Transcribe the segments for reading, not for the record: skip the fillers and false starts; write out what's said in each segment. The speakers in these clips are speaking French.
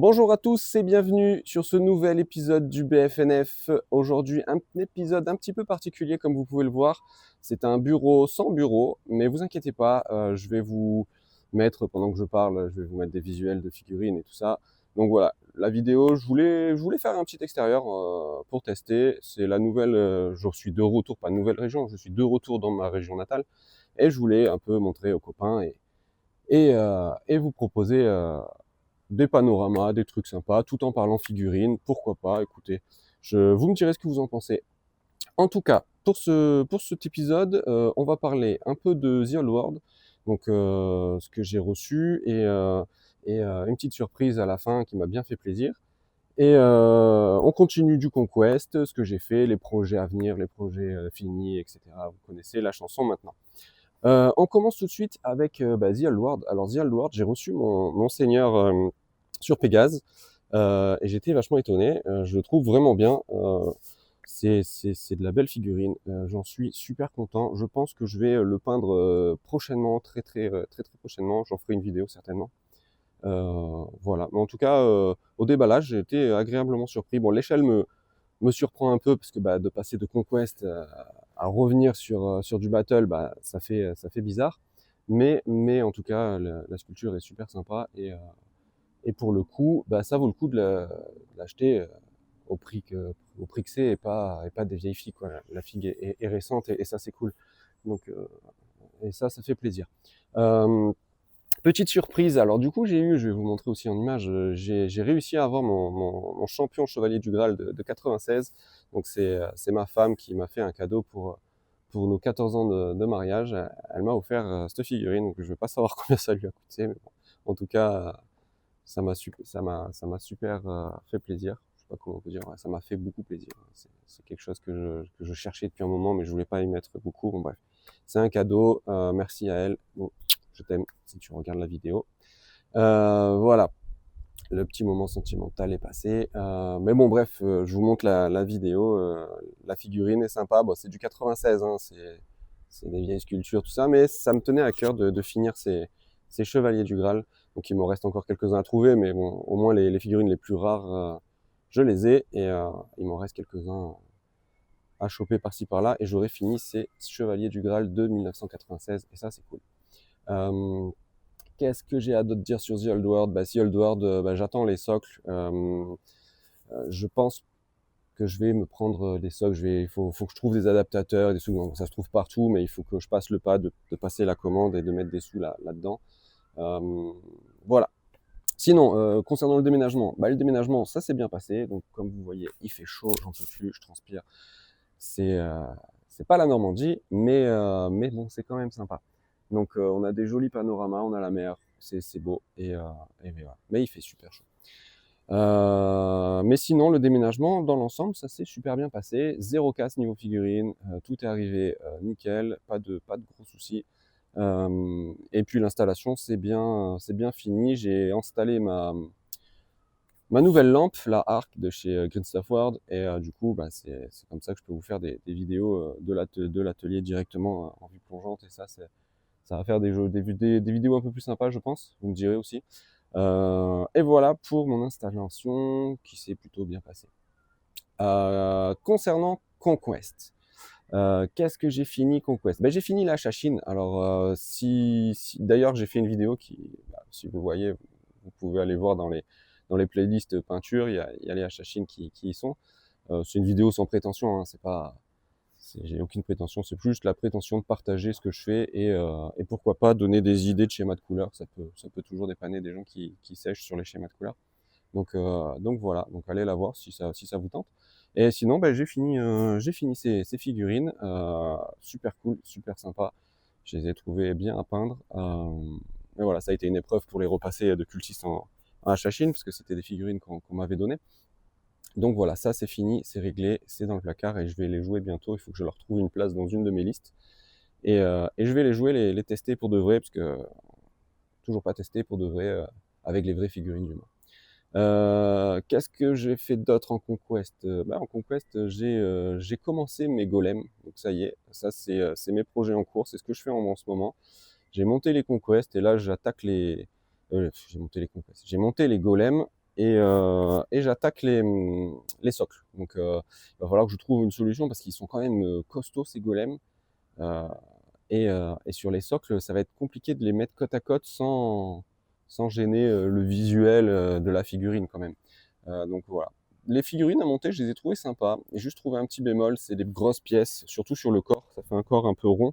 Bonjour à tous et bienvenue sur ce nouvel épisode du BFNF. Aujourd'hui, un épisode un petit peu particulier comme vous pouvez le voir. C'est un bureau sans bureau, mais vous inquiétez pas, je vais vous mettre, pendant que je parle, je vais vous mettre des visuels de figurines et tout ça. Donc voilà, la vidéo, je voulais faire un petit extérieur pour tester. C'est la nouvelle, je suis de retour, pas nouvelle région, je suis de retour dans ma région natale. Et je voulais un peu montrer aux copains et vous proposer des panoramas, des trucs sympas, tout en parlant figurines, pourquoi pas, écoutez, vous me direz ce que vous en pensez. En tout cas, pour cet épisode, on va parler un peu de The Old World, donc ce que j'ai reçu, et une petite surprise à la fin qui m'a bien fait plaisir. Et on continue du Conquest, ce que j'ai fait, les projets à venir, les projets finis, etc. Vous connaissez la chanson maintenant. On commence tout de suite avec The Old World. Alors The Old World, j'ai reçu mon seigneur sur Pégase et j'étais vachement étonné. Je le trouve vraiment bien. C'est de la belle figurine. J'en suis super content. Je pense que je vais le peindre prochainement, très prochainement. J'en ferai une vidéo certainement. Voilà. Mais en tout cas, au déballage, j'ai été agréablement surpris. Bon, l'échelle me surprend un peu parce que de passer de Conquest à revenir sur du Battle, ça fait bizarre. Mais en tout cas, la sculpture est super sympa et pour le coup, ça vaut le coup de l'acheter au prix que c'est et pas des vieilles filles, quoi. La figue est récente et ça c'est cool. Donc et ça fait plaisir. Petite surprise, alors du coup je vais vous montrer aussi en image, j'ai réussi à avoir mon champion chevalier du Graal de 96. Donc c'est ma femme qui m'a fait un cadeau pour nos 14 ans de mariage. Elle m'a offert cette figurine, donc je ne vais pas savoir combien ça lui a coûté, mais bon, en tout cas ça m'a super fait plaisir. Je sais pas comment on peut dire, ouais, ça m'a fait beaucoup plaisir. C'est quelque chose que je cherchais depuis un moment, mais je voulais pas y mettre beaucoup. Bon bref, c'est un cadeau. Merci à elle. Bon, je t'aime si tu regardes la vidéo. Voilà, le petit moment sentimental est passé. Mais bon bref, je vous montre la vidéo. La figurine est sympa. Bon, c'est du 96, hein, c'est des vieilles sculptures, tout ça, mais ça me tenait à cœur de finir ces chevaliers du Graal. Donc il m'en reste encore quelques-uns à trouver, mais bon, au moins les figurines les plus rares, je les ai, et il m'en reste quelques-uns à choper par-ci par-là, et j'aurai fini ces chevaliers du Graal de 1996, et ça c'est cool. Qu'est-ce que j'ai à d'autre dire sur The Old World? The Old World, j'attends les socles. Je pense que je vais me prendre des socles. Il faut que je trouve des adaptateurs, des sous. Ça se trouve partout, mais il faut que je passe le pas de passer la commande et de mettre des sous là-dedans. Voilà. Sinon, concernant le déménagement, le déménagement, ça s'est bien passé. Donc, comme vous voyez, il fait chaud, j'en peux plus, je transpire. C'est pas la Normandie, mais bon, c'est quand même sympa. Donc, on a des jolis panoramas, on a la mer, c'est beau, et voilà. Mais il fait super chaud. Mais sinon, le déménagement, dans l'ensemble, ça s'est super bien passé. Zéro casse niveau figurine, tout est arrivé nickel, pas de gros soucis. Et puis l'installation, c'est bien fini. J'ai installé ma nouvelle lampe, la Arc de chez Green Stuff World, et du coup, c'est comme ça que je peux vous faire des vidéos de l'atelier directement en vue plongeante, et ça va faire des vidéos un peu plus sympas, je pense. Vous me direz aussi. Et voilà pour mon installation qui s'est plutôt bien passée. Concernant Conquest, qu'est-ce que j'ai fini Conquest? J'ai fini la Chachine. Alors d'ailleurs j'ai fait une vidéo qui, si vous voyez, vous pouvez aller voir dans les playlists peinture, il y a les Chachines qui y sont. C'est une vidéo sans prétention, hein, j'ai aucune prétention, c'est plus juste la prétention de partager ce que je fais et pourquoi pas donner des idées de schémas de couleurs. Ça peut toujours dépanner des gens qui sèchent sur les schémas de couleurs. Donc voilà, donc allez la voir si ça vous tente. Et sinon, j'ai fini ces figurines, super cool, super sympa. Je les ai trouvés bien à peindre. Mais voilà, ça a été une épreuve pour les repasser de cultistes en Hachachine, parce que c'était des figurines qu'on m'avait données. Donc voilà, ça c'est fini, c'est réglé, c'est dans le placard et je vais les jouer bientôt. Il faut que je leur trouve une place dans une de mes listes. Et je vais les jouer, les tester pour de vrai, parce que toujours pas testé pour de vrai, avec les vraies figurines du moins. Qu'est-ce que j'ai fait d'autre en Conquest? En Conquest, j'ai commencé mes golems, donc ça y est, ça c'est mes projets en cours, c'est ce que je fais en ce moment. J'ai monté les Conquest et là j'attaque j'ai monté les golems et j'attaque les socles. Donc il va falloir que je trouve une solution parce qu'ils sont quand même costauds ces golems. Euh, et sur les socles, ça va être compliqué de les mettre côte à côte sans gêner le visuel de la figurine quand même. Donc voilà. Les figurines à monter, je les ai trouvées sympas. J'ai juste trouvé un petit bémol, c'est des grosses pièces, surtout sur le corps. Ça fait un corps un peu rond.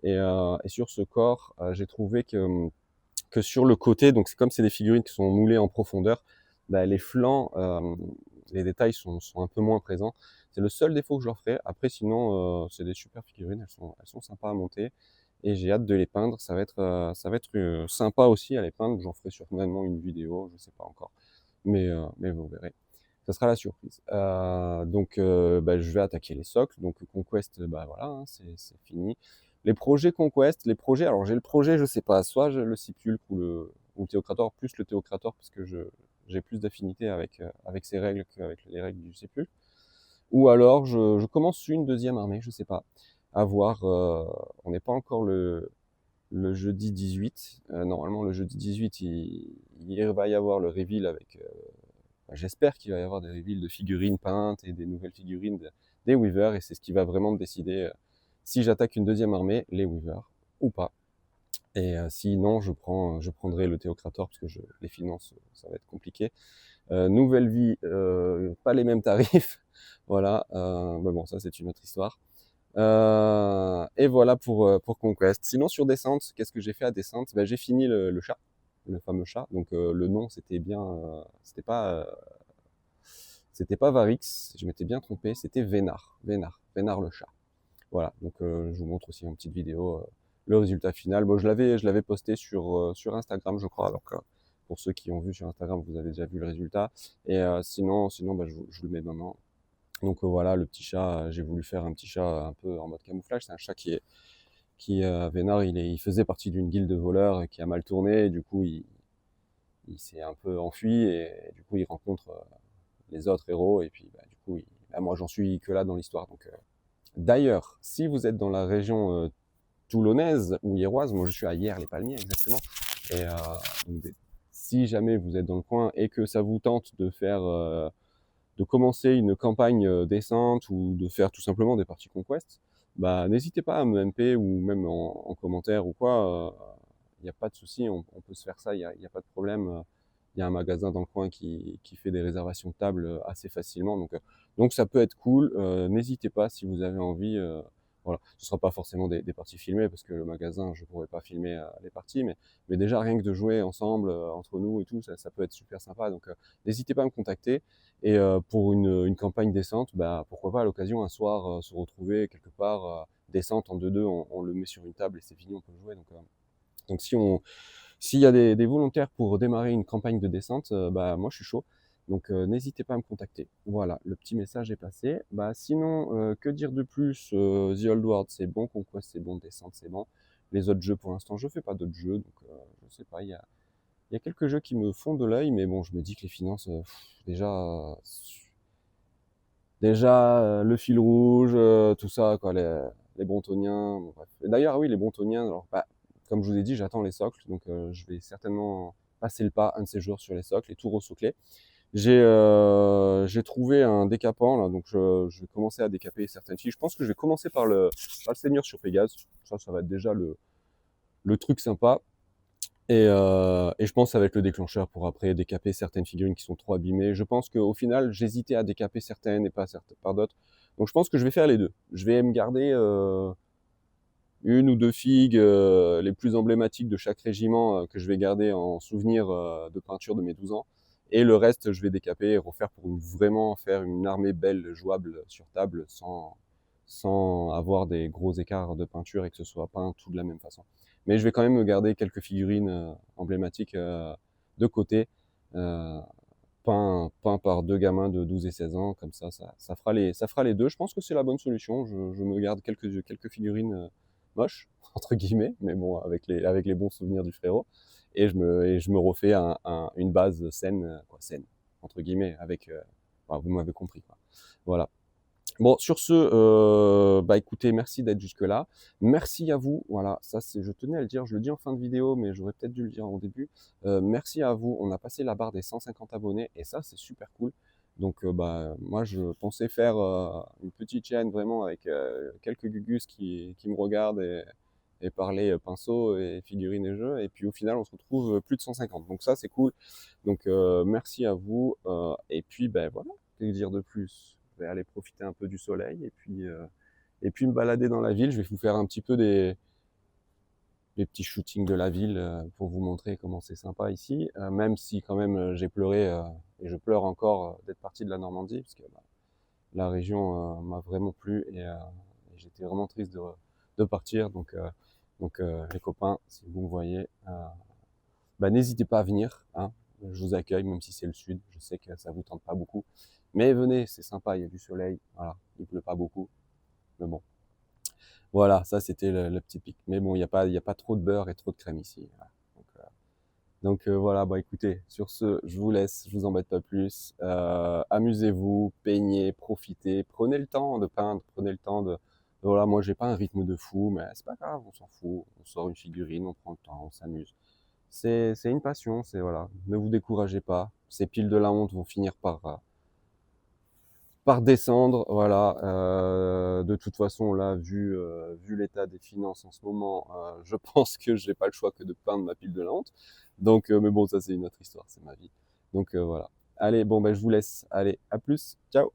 Et sur ce corps, j'ai trouvé que sur le côté, donc c'est comme c'est des figurines qui sont moulées en profondeur, bah, les flancs, les détails sont un peu moins présents. C'est le seul défaut que je leur ferai. Après, sinon, c'est des super figurines, elles sont sympas à monter et j'ai hâte de les peindre. Ça va être sympa aussi à les peindre. J'en ferai sûrement une vidéo, je sais pas encore, mais vous verrez. Ça sera la surprise. Je vais attaquer les socles. Donc Conquest, bah voilà, hein, c'est fini. Les projets Conquest, alors j'ai le projet, je sais pas, soit le Sipulcre ou le Théocrator, plus le Théocrator parce que j'ai plus d'affinité avec ces règles qu'avec les règles du Sipulcre. Ou alors je commence une deuxième armée, je sais pas. À voir. On n'est pas encore le jeudi 18. Normalement, le jeudi 18, il va y avoir le reveal avec. J'espère qu'il va y avoir des reveals de figurines peintes et des nouvelles figurines des Weavers, et c'est ce qui va vraiment me décider si j'attaque une deuxième armée, les Weavers, ou pas. Et sinon, je prendrai le Théocrator, parce que les finances, ça va être compliqué. Nouvelle vie, pas les mêmes tarifs, voilà, mais bon, ça c'est une autre histoire. Et voilà pour Conquest. Sinon, sur Descente, qu'est-ce que j'ai fait à Descente? J'ai fini le chat, le fameux chat. Donc le nom, c'était bien, c'était pas Varix, je m'étais bien trompé, c'était Vénard le chat. Voilà, donc je vous montre aussi en petite vidéo le résultat final. Bon, je l'avais posté sur Instagram, je crois. Donc pour ceux qui ont vu sur Instagram, vous avez déjà vu le résultat. Et sinon, je le mets maintenant. Donc voilà, le petit chat, j'ai voulu faire un petit chat un peu en mode camouflage. C'est un chat Vénard, il faisait partie d'une guilde de voleurs qui a mal tourné. Et du coup, il s'est un peu enfui et du coup, il rencontre les autres héros. Et puis, du coup, moi, j'en suis que là dans l'histoire. Donc, d'ailleurs, si vous êtes dans la région toulonnaise ou hiéroise, moi, je suis à Hyères-les-Palmiers exactement. Et si jamais vous êtes dans le coin et que ça vous tente de commencer une campagne décente ou de faire tout simplement des parties Conquest, n'hésitez pas à me MP ou même en commentaire ou quoi. Il n'y a pas de souci, on peut se faire ça, il y a pas de problème. Il y a un magasin dans le coin qui fait des réservations de table assez facilement. Donc ça peut être cool. N'hésitez pas si vous avez envie. Voilà. Ce ne sera pas forcément des parties filmées parce que le magasin, je ne pourrais pas filmer les parties. Mais déjà, rien que de jouer ensemble, entre nous et tout, ça peut être super sympa. Donc n'hésitez pas à me contacter. Et pour une campagne décente, pourquoi pas à l'occasion un soir se retrouver quelque part décente en 2-2, on le met sur une table et c'est fini, on peut jouer. Donc s'il y a des volontaires pour démarrer une campagne de descente, moi je suis chaud. Donc n'hésitez pas à me contacter. Voilà, le petit message est passé. Sinon, que dire de plus? The Old World c'est bon, Conquest c'est bon, Descente c'est bon. Les autres jeux pour l'instant je fais pas d'autres jeux, donc je sais pas, il y a quelques jeux qui me font de l'œil, mais bon je me dis que les finances, déjà le fil rouge, tout ça, quoi, les Brontoniens, bon, bref. Et d'ailleurs oui les Brontoniens, alors comme je vous ai dit, j'attends les socles, donc je vais certainement passer le pas un de ces jours sur les socles et tout ressocler. J'ai trouvé un décapant là, donc je vais commencer à décaper certaines filles. Je pense que je vais commencer par le Seigneur sur Pégase. Ça va être déjà le truc sympa. Et je pense que ça va être le déclencheur pour après décaper certaines figurines qui sont trop abîmées. Je pense qu'au final, j'hésitais à décaper certaines et pas d'autres. Donc je pense que je vais faire les deux. Je vais me garder une ou deux figues les plus emblématiques de chaque régiment que je vais garder en souvenir de peinture de mes 12 ans. Et le reste, je vais décaper et refaire pour vraiment faire une armée belle, jouable sur table, sans avoir des gros écarts de peinture et que ce soit peint tout de la même façon. Mais je vais quand même me garder quelques figurines emblématiques de côté, peint par deux gamins de 12 et 16 ans, comme ça fera les deux. Je pense que c'est la bonne solution. Je me garde quelques figurines moches, entre guillemets, mais bon, avec les bons souvenirs du frérot. Et je me refais une base saine, saine, entre guillemets, vous m'avez compris, quoi. Voilà. Bon, sur ce, écoutez, merci d'être jusque-là. Merci à vous. Voilà, ça je tenais à le dire, je le dis en fin de vidéo, mais j'aurais peut-être dû le dire au début. Merci à vous. On a passé la barre des 150 abonnés et ça, c'est super cool. Donc, moi, je pensais faire une petite chaîne vraiment avec quelques gugus qui me regardent et parler pinceau et figurines et jeux. Et puis, au final, on se retrouve plus de 150. Donc, ça, c'est cool. Donc, merci à vous. Et puis, voilà, que dire de plus? Je vais aller profiter un peu du soleil et puis me balader dans la ville. Je vais vous faire un petit peu des petits shootings de la ville pour vous montrer comment c'est sympa ici, même si quand même j'ai pleuré et je pleure encore d'être parti de la Normandie parce que la région m'a vraiment plu et j'étais vraiment triste de partir. Donc les copains, si vous me voyez, n'hésitez pas à venir, hein. Je vous accueille, même si c'est le sud. Je sais que ça vous tente pas beaucoup. Mais venez, c'est sympa, il y a du soleil. Voilà, il pleut pas beaucoup. Mais bon. Voilà, ça c'était le petit pic. Mais bon, il y a pas trop de beurre et trop de crème ici. Voilà. Voilà, écoutez, sur ce, je vous laisse, je vous embête pas plus. Amusez-vous, peignez, profitez, prenez le temps de peindre, prenez le temps de. Voilà, moi j'ai pas un rythme de fou, mais c'est pas grave, on s'en fout. On sort une figurine, on prend le temps, on s'amuse. C'est une passion, c'est voilà. Ne vous découragez pas. Ces piles de la honte vont finir par descendre, voilà. De toute façon, là, vu l'état des finances en ce moment, je pense que j'ai pas le choix que de peindre ma pile de la honte. Donc, mais bon, ça c'est une autre histoire, c'est ma vie. Donc voilà. Allez, bon, je vous laisse. Allez, à plus. Ciao.